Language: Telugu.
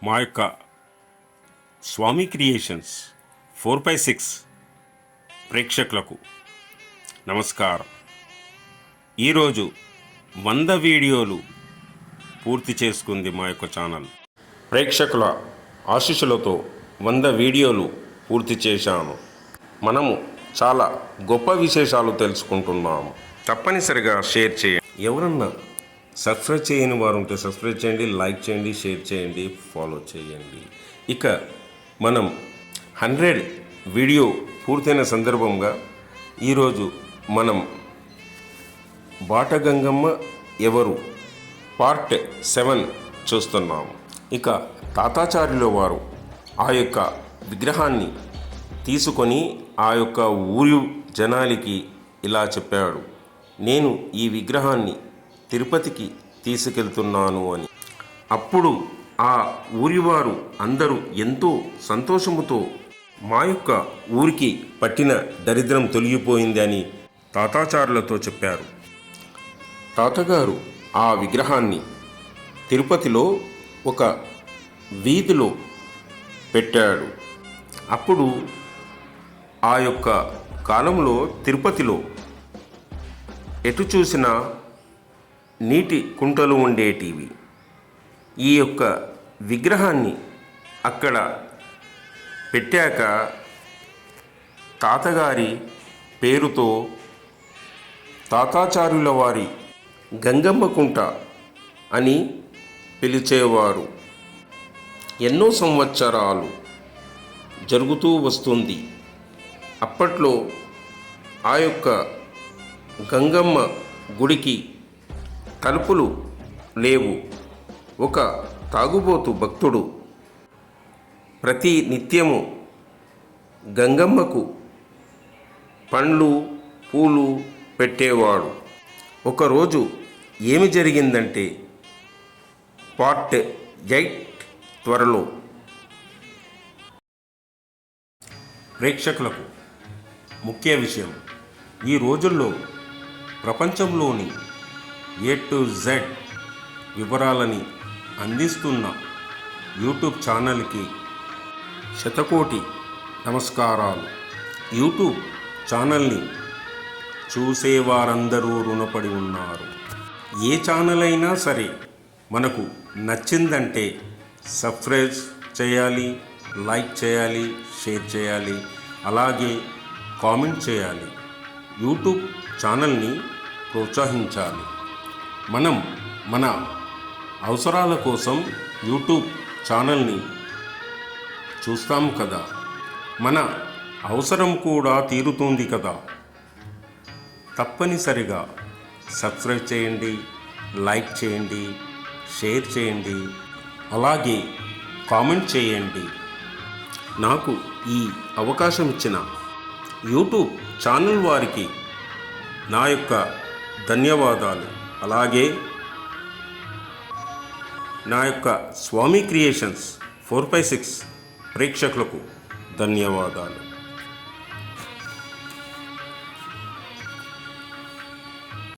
మా యొక్క స్వామి క్రియేషన్స్ 4/6 ప్రేక్షకులకు నమస్కారం. ఈరోజు 100 వీడియోలు పూర్తి చేసుకుంది మా యొక్క ఛానల్. ప్రేక్షకుల ఆశీస్సులతో 100 వీడియోలు పూర్తి చేశాము. మనము చాలా గొప్ప విశేషాలు తెలుసుకుంటున్నాము. తప్పనిసరిగా షేర్ చేయండి. ఎవరన్నా సబ్స్క్రైబ్ చేయని వారు ఉంటే సబ్స్క్రైబ్ చేయండి, లైక్ చేయండి, షేర్ చేయండి, ఫాలో చేయండి. ఇక మనం 100 వీడియో పూర్తయిన సందర్భంగా ఈరోజు మనం బాటగంగమ్మ ఎవరు పార్ట్ 7 చూస్తున్నాము. ఇక తాతాచార్యుల వారు ఆ యొక్క విగ్రహాన్ని తీసుకొని ఆ యొక్క ఊరి జనాలకి ఇలా చెప్పాడు, నేను ఈ విగ్రహాన్ని తిరుపతికి తీసుకెళ్తున్నాను అని. అప్పుడు ఆ ఊరివారు అందరూ ఎంతో సంతోషముతో మా యొక్క ఊరికి పట్టిన దరిద్రం తొలగిపోయింది అని తాతాచారులతో చెప్పారు. తాతగారు ఆ విగ్రహాన్ని తిరుపతిలో ఒక వీధిలో పెట్టాడు. అప్పుడు ఆ యొక్క కాలంలో తిరుపతిలో ఎటు చూసినా నీటి కుంటలు ఉండేటివి. ఈ యొక్క విగ్రహాన్ని అక్కడ పెట్టాక తాతగారి పేరుతో తాతాచార్యుల వారి గంగమ్మ కుంట అని పిలిచేవారు. ఎన్నో సంవత్సరాలు జరుగుతూ వస్తుంది. అప్పట్లో ఆ యొక్క గంగమ్మ గుడికి తలుపులు లేవు. ఒక తాగుబోతు భక్తుడు ప్రతి నిత్యము గంగమ్మకు పండ్లు పూలు పెట్టేవాడు. ఒకరోజు ఏమి జరిగిందంటే పార్ట్ 8 త్వరలో. ప్రేక్షకులకు ముఖ్య విషయం, ఈ రోజుల్లో ప్రపంచంలోని A to Z వివరాలని అందిస్తున్న యూట్యూబ్ ఛానల్కి శతకోటి నమస్కారాలు. యూట్యూబ్ ఛానల్ని చూసేవారందరూ రుణపడి ఉన్నారు. ఏ ఛానల్ అయినా సరే మనకు నచ్చిందంటే సబ్స్క్రైబ్ చేయాలి, లైక్ చేయాలి, షేర్ చేయాలి, అలాగే కామెంట్ చేయాలి. యూట్యూబ్ ఛానల్ని ప్రోత్సహించాలి. మనం మన అవసరాల కోసం యూట్యూబ్ ఛానల్ని చూస్తాం కదా, మన అవసరం కూడా తీరుతుంది కదా. తప్పనిసరిగా సబ్స్క్రైబ్ చేయండి, లైక్ చేయండి, షేర్ చేయండి, అలాగే కామెంట్ చేయండి. నాకు ఈ అవకాశం ఇచ్చిన యూట్యూబ్ ఛానల్ వారికి నా యొక్క ధన్యవాదాలు. అలాగే నా యొక్క స్వామి క్రియేషన్స్ 4/6 ప్రేక్షకులకు ధన్యవాదాలు.